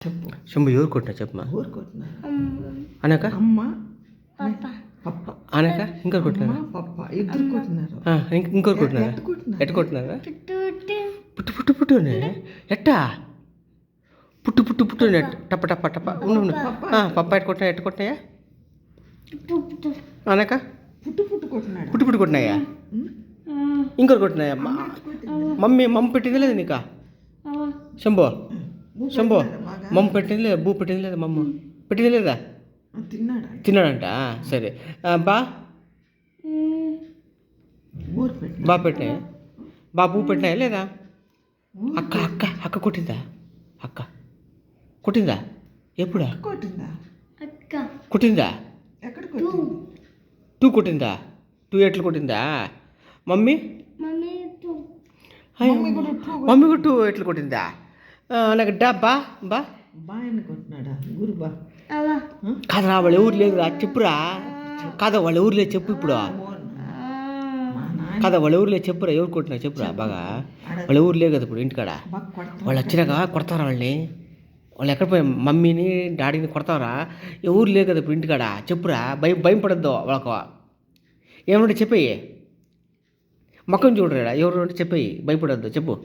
చెప్పు. శంభు ఎవరు కొట్టినా చెప్పమా. ఊరు కొట్టినారు. అనక అమ్మ పప్ప అనక ఇంకోరు కొట్టినారా? పప్ప ఇద్దరు కొట్టినారు. ఇంకోరు కొట్టినారా? ఎట్ట కొట్టినారు? ఎట్ట కొట్టినారా? పుట్టు పుట్టు పుట్టునే ఎట్టా పుట్టు పుట్టు పుట్టునే టప్ప టప్ప టప్ప ఉండు పప్ప ఎట్ట కొట్టినా ఎట్ట కొట్టినాయా? అనక పుట్టు పుట్టు కొట్టినాడు. పుట్టు పుట్టు కొట్టినాయా? ఇంకోరు కొట్టినాయా? మమ్మీ పెట్టింది లేదు నీకా? శంభో శంభో మమ్మ పెట్టింది లేదా? బూ పెట్టింది లేదా? మమ్మ పెట్టింది లేదా? తిన్నాడంట. సరే బా బా పెట్టినాయా? బా బూ పెట్టినాయా లేదా? అక్క అక్క అక్క కొట్టిందా? అక్క కొట్టిందా? ఎప్పుడా కొట్టిందా? టూ కొట్టిందా? 2 ఎట్లు కొట్టిందా? మమ్మీ మమ్మీ కూడా 2 ఎట్లు కొట్టిందా? నాకు బా బా బాయని కొట్టినాడా? గురు బా కాదురా వాళ్ళ ఊరు లేదురా చెప్పురా. కాదా వాళ్ళ ఊరు లేదు చెప్పు ఇప్పుడు. కాదా వాళ్ళ ఊరు లేదు చెప్పురా. ఎవరు కొట్టినా చెప్పురా బాగా. వాళ్ళ ఊరు లేదు కదా ఇప్పుడు ఇంటికాడ. వాళ్ళు వచ్చినాక కొడతారా వాళ్ళని? వాళ్ళు ఎక్కడ పోయి మమ్మీని డాడీని కొడతారా? ఎవరు లేదు కదా ఇప్పుడు ఇంటికాడ. చెప్పురా. భయం పడద్దు వాళ్ళకు. ఏమంటే చెప్పేయి. మొక్కం చూడరా ఎవరు అంటే చెప్పేయి. భయపడద్దు చెప్పు.